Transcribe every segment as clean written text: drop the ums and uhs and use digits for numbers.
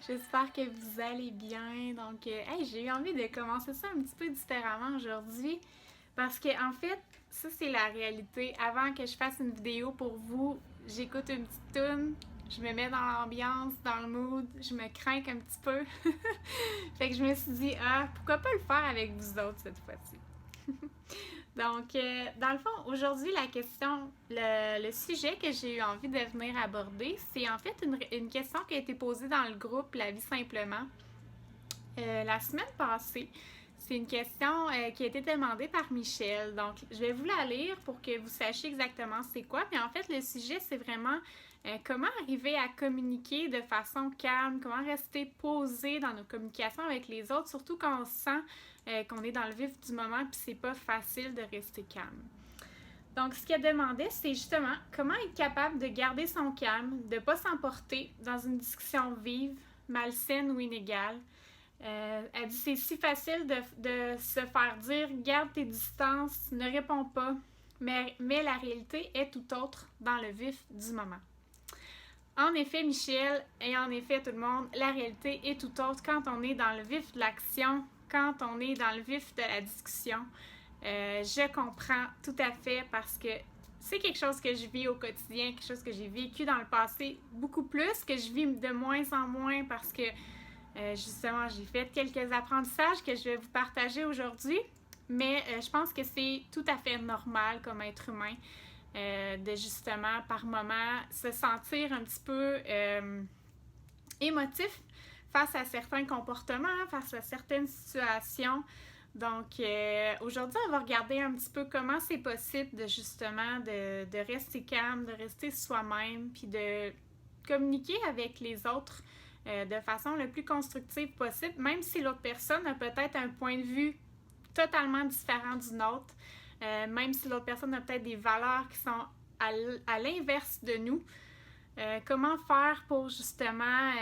J'espère que vous allez bien. Donc, hey, j'ai eu envie de commencer ça un petit peu différemment aujourd'hui parce que, en fait, ça, c'est la réalité. Avant que je fasse une vidéo pour vous, j'écoute une petite tune, je me mets dans l'ambiance, dans le mood, je me crains un petit peu. Fait que je me suis dit, ah, pourquoi pas le faire avec vous autres cette fois-ci? Donc, dans le fond, aujourd'hui, la question, le sujet que j'ai eu envie de venir aborder, c'est en fait une question qui a été posée dans le groupe La vie simplement la semaine passée. C'est une question qui a été demandée par Michel. Donc, je vais vous la lire pour que vous sachiez exactement c'est quoi. Puis en fait, le sujet, c'est vraiment comment arriver à communiquer de façon calme, comment rester posé dans nos communications avec les autres, surtout quand on sent qu'on est dans le vif du moment puis c'est pas facile de rester calme. Donc, ce qu'elle demandait, c'est justement comment être capable de garder son calme, de ne pas s'emporter dans une discussion vive, malsaine ou inégale. Elle dit c'est si facile de se faire dire garde tes distances, ne réponds pas, mais la réalité est tout autre dans le vif du moment. En effet, Michel, et en effet tout le monde, la réalité est tout autre quand on est dans le vif de l'action, quand on est dans le vif de la discussion. Je comprends tout à fait parce que c'est quelque chose que je vis au quotidien, quelque chose que j'ai vécu dans le passé beaucoup plus, que je vis de moins en moins parce que justement j'ai fait quelques apprentissages que je vais vous partager aujourd'hui, mais je pense que c'est tout à fait normal comme être humain de justement par moment se sentir un petit peu émotif face à certains comportements, face à certaines situations. Donc, aujourd'hui, on va regarder un petit peu comment c'est possible de justement de rester calme, de rester soi-même, puis de communiquer avec les autres de façon le plus constructive possible, même si l'autre personne a peut-être un point de vue totalement différent du nôtre, même si l'autre personne a peut-être des valeurs qui sont à l'inverse de nous. Comment faire pour justement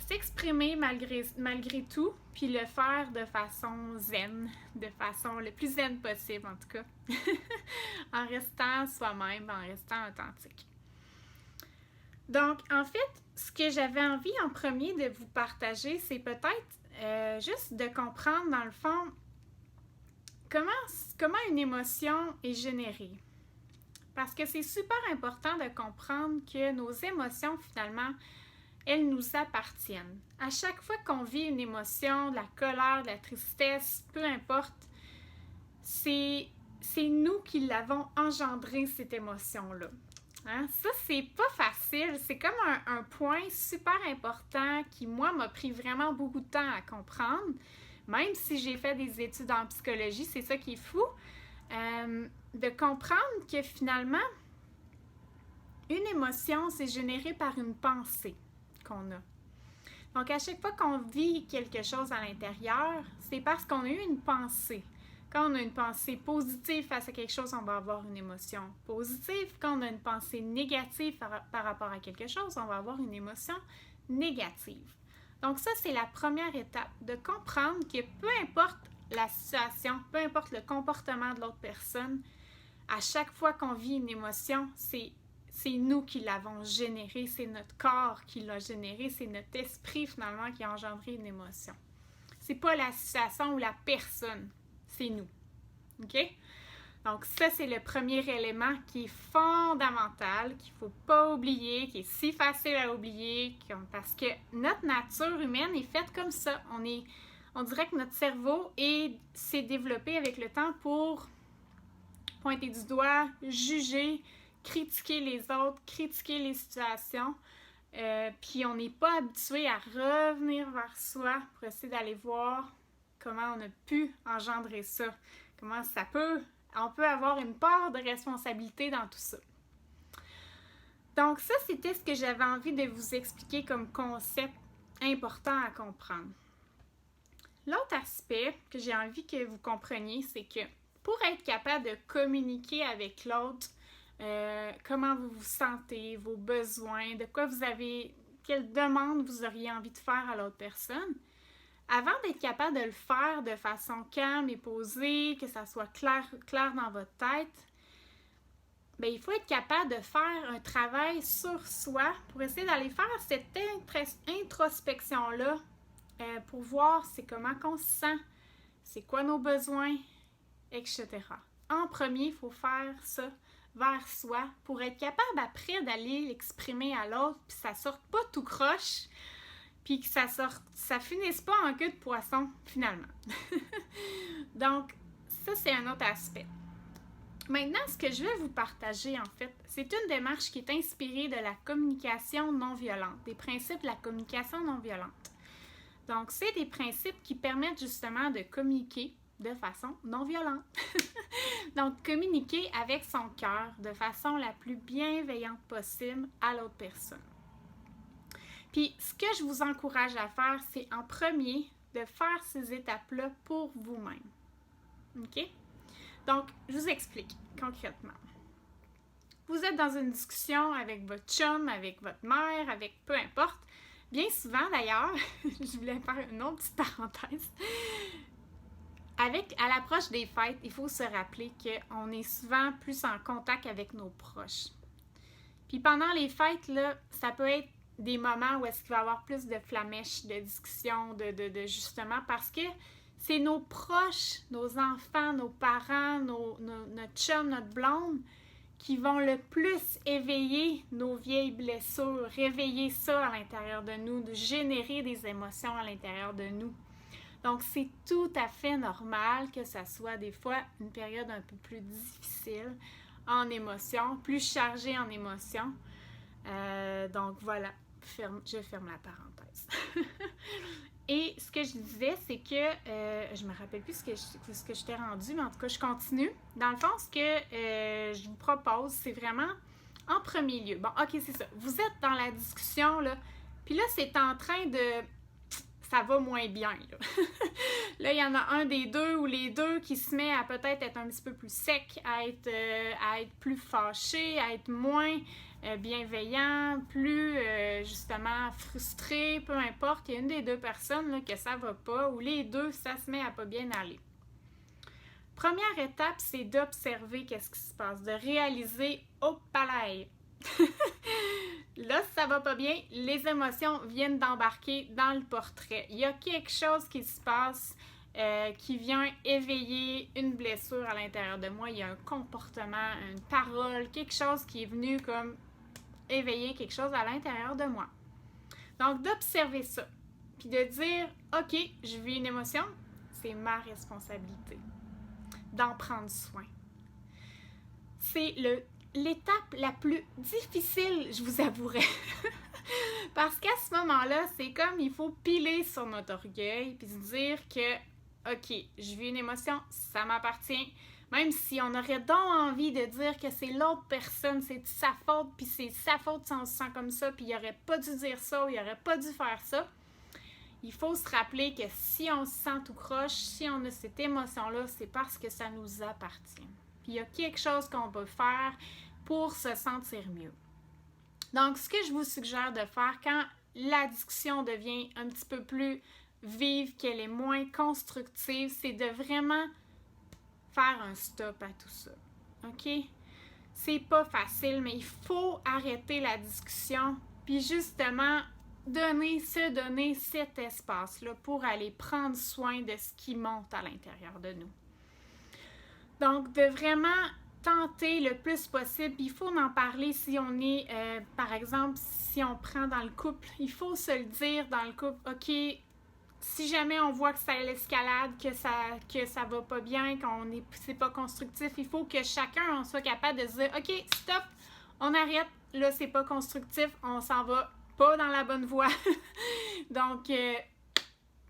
s'exprimer malgré tout, puis le faire de façon zen, de façon le plus zen possible en tout cas, en restant soi-même, en restant authentique. Donc, en fait, ce que j'avais envie en premier de vous partager, c'est peut-être juste de comprendre dans le fond comment une émotion est générée. Parce que c'est super important de comprendre que nos émotions, finalement, elles nous appartiennent. À chaque fois qu'on vit une émotion, de la colère, de la tristesse, peu importe, c'est nous qui l'avons engendré, cette émotion-là. Hein? Ça, c'est pas facile. C'est comme un point super important qui, moi, m'a pris vraiment beaucoup de temps à comprendre. Même si j'ai fait des études en psychologie, c'est ça qui est fou. De comprendre que finalement, une émotion, c'est généré par une pensée qu'on a. Donc, à chaque fois qu'on vit quelque chose à l'intérieur, c'est parce qu'on a eu une pensée. Quand on a une pensée positive face à quelque chose, on va avoir une émotion positive. Quand on a une pensée négative par rapport à quelque chose, on va avoir une émotion négative. Donc ça, c'est la première étape, de comprendre que peu importe la situation, peu importe le comportement de l'autre personne, à chaque fois qu'on vit une émotion, c'est nous qui l'avons générée, c'est notre corps qui l'a générée, c'est notre esprit finalement qui a engendré une émotion. C'est pas la situation ou la personne, c'est nous. OK? Donc ça, c'est le premier élément qui est fondamental, qu'il ne faut pas oublier, qui est si facile à oublier, parce que notre nature humaine est faite comme ça. On dirait que notre cerveau s'est développé avec le temps pour pointer du doigt, juger, critiquer les autres, critiquer les situations. Puis on n'est pas habitué à revenir vers soi pour essayer d'aller voir comment on a pu engendrer ça, comment ça peut, on peut avoir une part de responsabilité dans tout ça. Donc ça, c'était ce que j'avais envie de vous expliquer comme concept important à comprendre. L'autre aspect que j'ai envie que vous compreniez, c'est que pour être capable de communiquer avec l'autre, comment vous vous sentez, vos besoins, de quoi vous avez, quelle demande vous auriez envie de faire à l'autre personne, avant d'être capable de le faire de façon calme et posée, que ça soit clair dans votre tête, bien, il faut être capable de faire un travail sur soi pour essayer d'aller faire cette introspection-là pour voir c'est comment qu'on se sent, c'est quoi nos besoins, etc. En premier, il faut faire ça vers soi pour être capable après d'aller l'exprimer à l'autre, puis ça sorte pas tout croche, puis que ça finisse pas en queue de poisson, finalement. Donc, ça, c'est un autre aspect. Maintenant, ce que je vais vous partager, en fait, c'est une démarche qui est inspirée de la communication non violente, des principes de la communication non violente. Donc, c'est des principes qui permettent justement de communiquer de façon non violente. Donc, communiquer avec son cœur de façon la plus bienveillante possible à l'autre personne. Puis, ce que je vous encourage à faire, c'est en premier de faire ces étapes-là pour vous-même. OK? Donc, je vous explique concrètement. Vous êtes dans une discussion avec votre chum, avec votre mère, avec peu importe. Bien souvent, d'ailleurs, je voulais faire une autre petite parenthèse. À l'approche des fêtes, il faut se rappeler qu'on est souvent plus en contact avec nos proches. Puis pendant les fêtes, là, ça peut être des moments où est-ce qu'il va y avoir plus de flamèches, de discussions, de justement, parce que c'est nos proches, nos enfants, nos parents, notre chum, notre blonde, qui vont le plus éveiller nos vieilles blessures, réveiller ça à l'intérieur de nous, de générer des émotions à l'intérieur de nous. Donc, c'est tout à fait normal que ça soit des fois une période un peu plus difficile en émotions, plus chargée en émotions. Donc, voilà, je ferme la parenthèse. Et ce que je disais, c'est que, je me rappelle plus ce que je t'ai rendu, mais en tout cas, je continue. Dans le fond, ce que je vous propose, c'est vraiment en premier lieu. Bon, ok, c'est ça. Vous êtes dans la discussion, là, puis là, c'est en train de... ça va moins bien, là. Là, il y en a un des deux ou les deux qui se met à peut-être être un petit peu plus sec, à être plus fâché, à être moins bienveillant, plus justement frustré, peu importe. Il y a une des deux personnes là, que ça va pas, ou les deux, ça se met à pas bien aller. Première étape, c'est d'observer qu'est-ce qui se passe, de réaliser « oh, palais ». Là, ça va pas bien, les émotions viennent d'embarquer dans le portrait. Il y a quelque chose qui se passe qui vient éveiller une blessure à l'intérieur de moi. Il y a un comportement, une parole, quelque chose qui est venu comme éveiller quelque chose à l'intérieur de moi. Donc, d'observer ça, puis de dire « ok, je vis une émotion, c'est ma responsabilité d'en prendre soin. » C'est l'étape la plus difficile, je vous avouerai. Parce qu'à ce moment-là, c'est comme il faut piler sur notre orgueil puis se dire que, ok, je vis une émotion, ça m'appartient. Même si on aurait donc envie de dire que c'est l'autre personne, c'est sa faute, puis c'est sa faute si on se sent comme ça, puis il n'aurait pas dû dire ça, ou il n'aurait pas dû faire ça. Il faut se rappeler que si on se sent tout croche, si on a cette émotion-là, c'est parce que ça nous appartient. Puis il y a quelque chose qu'on peut faire pour se sentir mieux. Donc, ce que je vous suggère de faire quand la discussion devient un petit peu plus vive, qu'elle est moins constructive, c'est de vraiment faire un stop à tout ça. OK? C'est pas facile, mais il faut arrêter la discussion, puis justement donner cet espace-là pour aller prendre soin de ce qui monte à l'intérieur de nous. Donc, de vraiment tenter le plus possible, il faut en parler si on est, par exemple, si on prend dans le couple, il faut se le dire dans le couple, ok, si jamais on voit que ça l'escalade, que ça va pas bien, c'est pas constructif, il faut que chacun on soit capable de se dire, ok, stop, on arrête, là c'est pas constructif, on s'en va pas dans la bonne voie. Donc,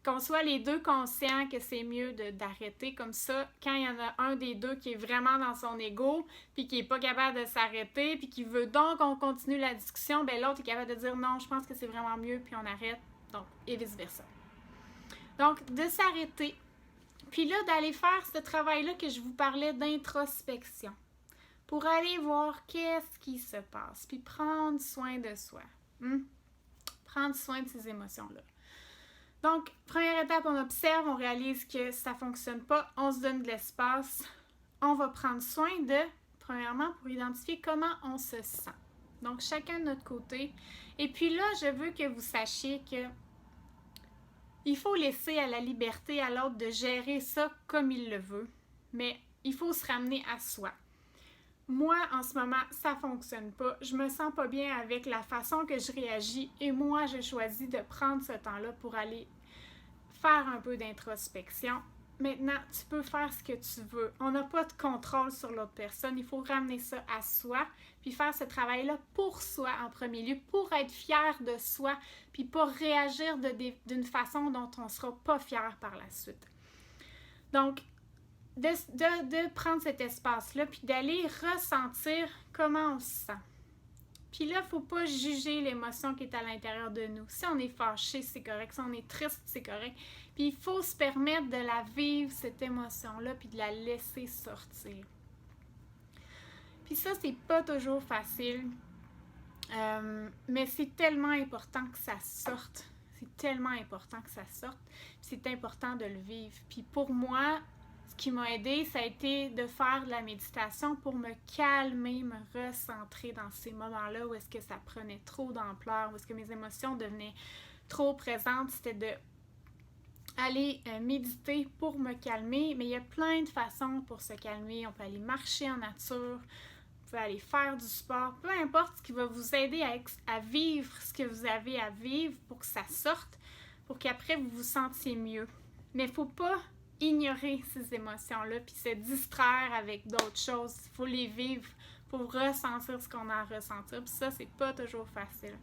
qu'on soit les deux conscients que c'est mieux d'arrêter comme ça. Quand il y en a un des deux qui est vraiment dans son ego, puis qui n'est pas capable de s'arrêter, puis qui veut donc qu'on continue la discussion, ben l'autre est capable de dire non, je pense que c'est vraiment mieux, puis on arrête. Donc, et vice-versa. Donc, de s'arrêter. Puis là, d'aller faire ce travail-là que je vous parlais d'introspection. Pour aller voir qu'est-ce qui se passe, puis prendre soin de soi. Prendre soin de ces émotions-là. Donc, première étape, on observe, on réalise que ça ne fonctionne pas, on se donne de l'espace, on va prendre soin de premièrement, pour identifier comment on se sent. Donc, chacun de notre côté. Et puis là, je veux que vous sachiez que il faut laisser à la liberté à l'autre de gérer ça comme il le veut. Mais il faut se ramener à soi. Moi, en ce moment, ça ne fonctionne pas. Je me sens pas bien avec la façon que je réagis. Et moi, j'ai choisi de prendre ce temps-là pour aller faire un peu d'introspection. Maintenant, tu peux faire ce que tu veux. On n'a pas de contrôle sur l'autre personne. Il faut ramener ça à soi, puis faire ce travail-là pour soi en premier lieu, pour être fier de soi, puis pas réagir d'une façon dont on ne sera pas fier par la suite. Donc, de prendre cet espace-là, puis d'aller ressentir comment on se sent. Puis là, il ne faut pas juger l'émotion qui est à l'intérieur de nous. Si on est fâché, c'est correct. Si on est triste, c'est correct. Puis il faut se permettre de la vivre, cette émotion-là, puis de la laisser sortir. Puis ça, c'est pas toujours facile. Mais c'est tellement important que ça sorte. C'est tellement important que ça sorte. C'est important de le vivre. Puis pour moi, ce qui m'a aidé, ça a été de faire de la méditation pour me calmer, me recentrer dans ces moments-là où est-ce que ça prenait trop d'ampleur, où est-ce que mes émotions devenaient trop présentes. C'était de aller méditer pour me calmer. Mais il y a plein de façons pour se calmer. On peut aller marcher en nature, on peut aller faire du sport, peu importe ce qui va vous aider à vivre ce que vous avez à vivre pour que ça sorte, pour qu'après vous vous sentiez mieux. Mais il ne faut pas ignorer ces émotions-là, puis se distraire avec d'autres choses. Il faut les vivre pour ressentir ce qu'on a à ressentir, puis ça, c'est pas toujours facile.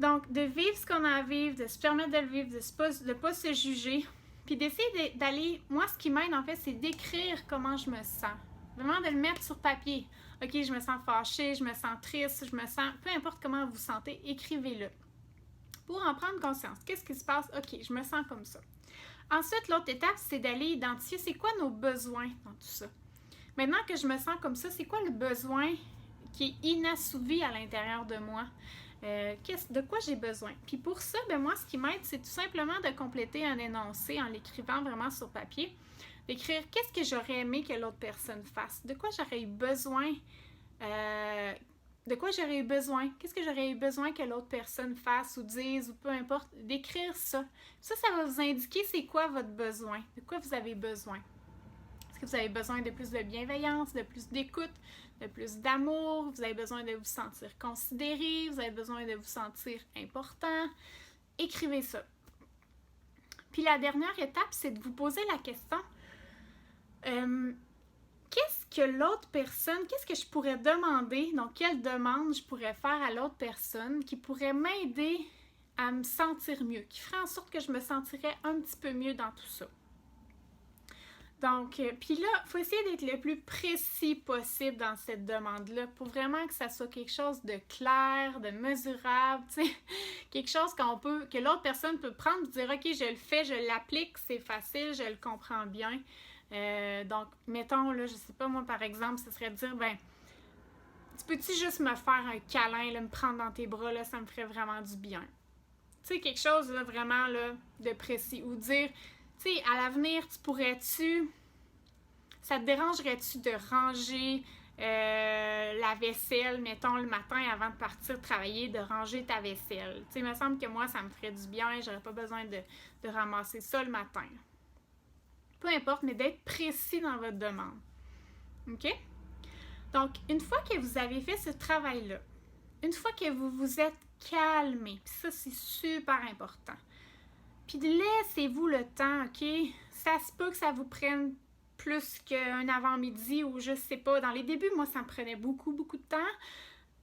Donc, de vivre ce qu'on a à vivre, de se permettre de le vivre, de pas se juger, puis d'essayer d'aller... Moi, ce qui m'aide, en fait, c'est d'écrire comment je me sens. Vraiment de le mettre sur papier. OK, je me sens fâchée, je me sens triste, je me sens... Peu importe comment vous vous sentez, écrivez-le. Pour en prendre conscience. Qu'est-ce qui se passe? OK, je me sens comme ça. Ensuite, l'autre étape, c'est d'aller identifier c'est quoi nos besoins dans tout ça. Maintenant que je me sens comme ça, c'est quoi le besoin qui est inassouvi à l'intérieur de moi? De quoi j'ai besoin? Puis pour ça, moi, ce qui m'aide, c'est tout simplement de compléter un énoncé en l'écrivant vraiment sur papier. D'écrire qu'est-ce que j'aurais aimé que l'autre personne fasse? De quoi j'aurais eu besoin? Qu'est-ce que j'aurais eu besoin que l'autre personne fasse ou dise ou peu importe, d'écrire ça. Ça va vous indiquer c'est quoi votre besoin, de quoi vous avez besoin. Est-ce que vous avez besoin de plus de bienveillance, de plus d'écoute, de plus d'amour, vous avez besoin de vous sentir considéré, vous avez besoin de vous sentir important. Écrivez ça. Puis la dernière étape, c'est de vous poser la question qu'est-ce que l'autre personne, qu'est-ce que je pourrais demander, donc quelle demande je pourrais faire à l'autre personne qui pourrait m'aider à me sentir mieux, qui ferait en sorte que je me sentirais un petit peu mieux dans tout ça. Donc, puis là, il faut essayer d'être le plus précis possible dans cette demande-là pour vraiment que ça soit quelque chose de clair, de mesurable, tu sais, quelque chose que l'autre personne peut prendre et dire « Ok, je le fais, je l'applique, c'est facile, je le comprends bien. » Donc, mettons, là, je sais pas, moi, par exemple, ce serait de dire, tu peux-tu juste me faire un câlin, là, me prendre dans tes bras, là, ça me ferait vraiment du bien. Tu sais, quelque chose, là, vraiment, là, de précis. Ou dire, tu sais, à l'avenir, ça te dérangerait-tu de ranger la vaisselle, mettons, le matin avant de partir travailler, de ranger ta vaisselle. Tu sais, il me semble que moi, ça me ferait du bien, j'aurais pas besoin de ramasser ça le matin. Peu importe, mais d'être précis dans votre demande. OK? Donc, une fois que vous avez fait ce travail-là, une fois que vous vous êtes calmé, puis ça, c'est super important, puis laissez-vous le temps, OK? Ça se peut que ça vous prenne plus qu'un avant-midi ou je sais pas. Dans les débuts, moi, ça me prenait beaucoup, beaucoup de temps.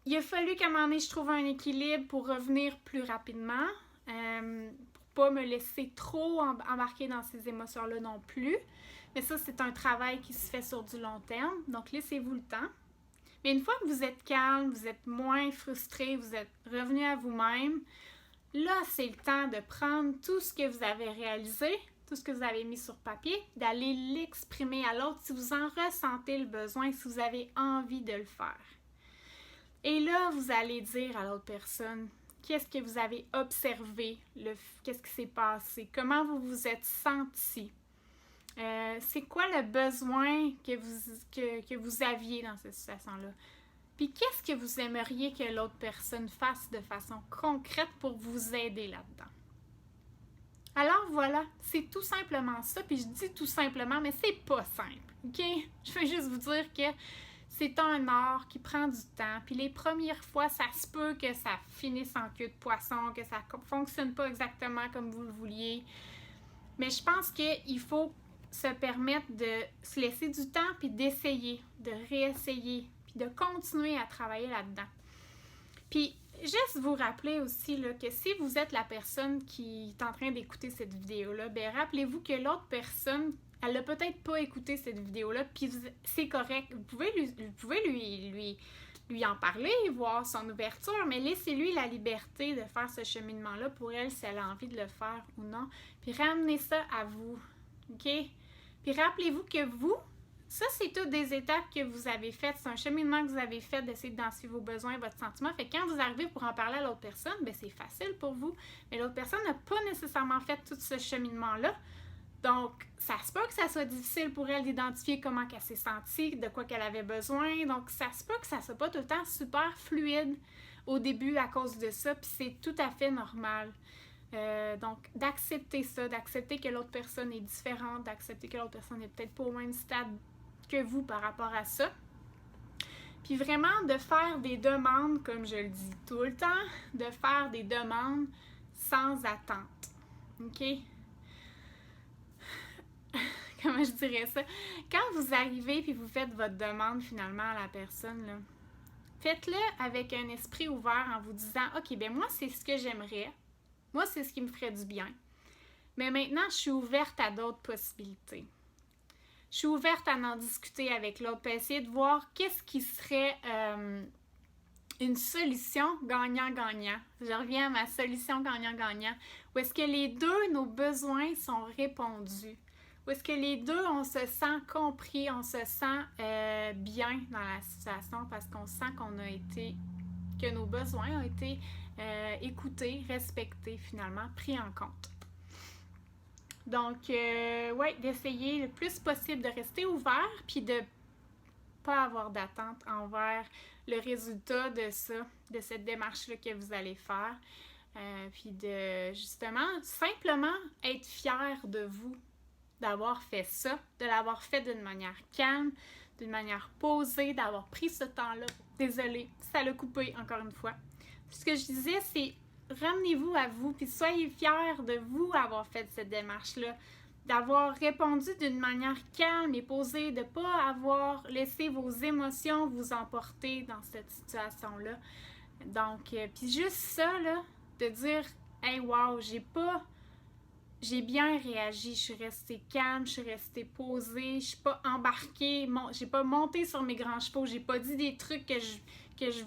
Il a fallu qu'à un moment donné, je trouve un équilibre pour revenir plus rapidement. Pas me laisser trop embarquer dans ces émotions-là non plus. Mais ça, c'est un travail qui se fait sur du long terme. Donc, laissez-vous le temps. Mais une fois que vous êtes calme, vous êtes moins frustré, vous êtes revenu à vous-même, là, c'est le temps de prendre tout ce que vous avez réalisé, tout ce que vous avez mis sur papier, d'aller l'exprimer à l'autre si vous en ressentez le besoin, si vous avez envie de le faire. Et là, vous allez dire à l'autre personne... Qu'est-ce que vous avez observé? Qu'est-ce qui s'est passé? Comment vous vous êtes senti? C'est quoi le besoin que vous aviez dans cette situation-là? Puis qu'est-ce que vous aimeriez que l'autre personne fasse de façon concrète pour vous aider là-dedans? Alors voilà, c'est tout simplement ça. Puis je dis tout simplement, mais c'est pas simple, OK? Je veux juste vous dire que c'est un art qui prend du temps. Puis les premières fois, ça se peut que ça finisse en queue de poisson, que ça fonctionne pas exactement comme vous le vouliez. Mais je pense qu'il faut se permettre de se laisser du temps, puis d'essayer, de réessayer, puis de continuer à travailler là-dedans. Puis, juste vous rappeler aussi là, que si vous êtes la personne qui est en train d'écouter cette vidéo-là, bien, rappelez-vous que l'autre personne, elle n'a peut-être pas écouté cette vidéo-là, puis c'est correct. Vous pouvez lui en parler, voir son ouverture, mais laissez-lui la liberté de faire ce cheminement-là pour elle, si elle a envie de le faire ou non. Puis ramenez ça à vous, OK? Puis rappelez-vous que vous, ça, c'est toutes des étapes que vous avez faites. C'est un cheminement que vous avez fait d'essayer d'identifier vos besoins, votre sentiment. Fait que quand vous arrivez pour en parler à l'autre personne, bien, c'est facile pour vous. Mais l'autre personne n'a pas nécessairement fait tout ce cheminement-là. Donc, ça se peut que ça soit difficile pour elle d'identifier comment elle s'est sentie, de quoi qu'elle avait besoin. Donc, ça se peut que ça soit pas tout le temps super fluide au début à cause de ça. Puis c'est tout à fait normal. Donc, d'accepter ça, d'accepter que l'autre personne est différente, d'accepter que l'autre personne n'est peut-être pas au même stade que vous par rapport à ça. Puis vraiment de faire des demandes, comme je le dis tout le temps, de faire des demandes sans attente. OK? Comment je dirais ça? Quand vous arrivez puis vous faites votre demande finalement à la personne, là, faites-le avec un esprit ouvert en vous disant « OK, bien moi, c'est ce que j'aimerais. Moi, c'est ce qui me ferait du bien. Mais maintenant, je suis ouverte à d'autres possibilités. Je suis ouverte à en discuter avec l'autre, puis essayer de voir qu'est-ce qui serait une solution gagnant-gagnant. Je reviens à ma solution gagnant-gagnant. Où est-ce que les deux, nos besoins sont répondus? Où est-ce que les deux, on se sent compris, on se sent bien dans la situation parce qu'on sent que nos besoins ont été écoutés, respectés finalement, pris en compte. Donc, ouais, d'essayer le plus possible de rester ouvert puis de pas avoir d'attente envers le résultat de ça, de cette démarche-là que vous allez faire. Puis de, justement, simplement être fier de vous d'avoir fait ça, de l'avoir fait d'une manière calme, d'une manière posée, d'avoir pris ce temps-là. Désolée, ça l'a coupé encore une fois. Ce que je disais, c'est ramenez-vous à vous, puis soyez fiers de vous avoir fait cette démarche-là, d'avoir répondu d'une manière calme et posée, de ne pas avoir laissé vos émotions vous emporter dans cette situation-là. Donc, puis juste ça, là, de dire « Hey, wow, j'ai bien réagi, je suis restée calme, je suis restée posée, je suis pas embarquée, j'ai pas monté sur mes grands chevaux, j'ai pas dit des trucs que je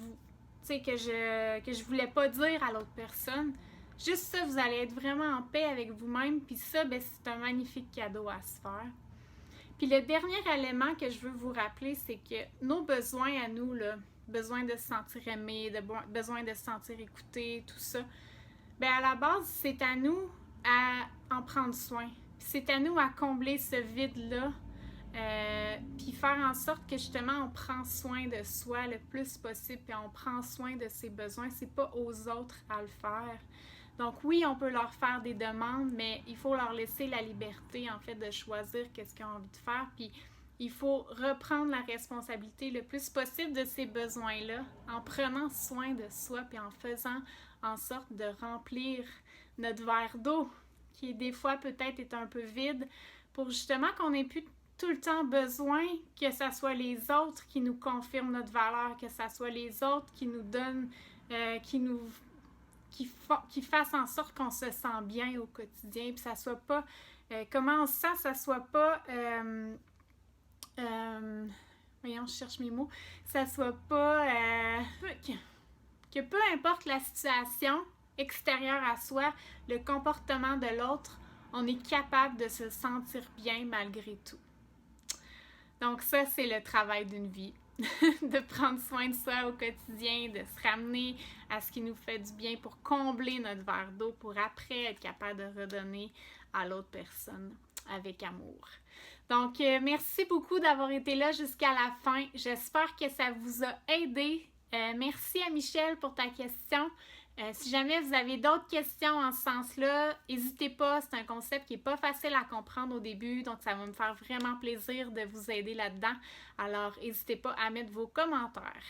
voulais pas dire à l'autre personne. » Juste ça, vous allez être vraiment en paix avec vous-même, puis ça, ben, c'est un magnifique cadeau à se faire. Puis le dernier élément que je veux vous rappeler, c'est que nos besoins à nous, là, besoin de se sentir aimé, besoin de se sentir écouté, tout ça, ben à la base, c'est à nous à en prendre soin. Puis c'est à nous à combler ce vide-là, puis faire en sorte que justement on prend soin de soi le plus possible, puis on prend soin de ses besoins. C'est pas aux autres à le faire. Donc oui, on peut leur faire des demandes, mais il faut leur laisser la liberté en fait de choisir qu'est-ce qu'ils ont envie de faire. Puis il faut reprendre la responsabilité le plus possible de ces besoins-là en prenant soin de soi, puis en faisant en sorte de remplir notre verre d'eau, qui des fois peut-être est un peu vide, pour justement qu'on n'ait plus tout le temps besoin que ce soit les autres qui nous confirment notre valeur, que ce soit les autres qui nous donnent, qui fassent en sorte qu'on se sent bien au quotidien, puis ça soit pas, comment on se sent, ça soit pas, voyons, je cherche mes mots, ça soit pas, que peu importe la situation extérieure à soi, le comportement de l'autre, on est capable de se sentir bien malgré tout. Donc ça, c'est le travail d'une vie. De prendre soin de soi au quotidien, de se ramener à ce qui nous fait du bien pour combler notre verre d'eau, pour après être capable de redonner à l'autre personne. avec amour. Donc, merci beaucoup d'avoir été là jusqu'à la fin. J'espère que ça vous a aidé. Merci à Michel pour ta question. Si jamais vous avez d'autres questions en ce sens-là, n'hésitez pas. C'est un concept qui n'est pas facile à comprendre au début, donc ça va me faire vraiment plaisir de vous aider là-dedans. Alors, n'hésitez pas à mettre vos commentaires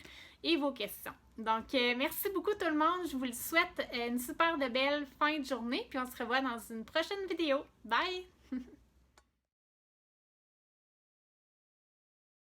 et vos questions. Donc, merci beaucoup tout le monde. Je vous le souhaite une super de belle fin de journée, puis on se revoit dans une prochaine vidéo. Bye!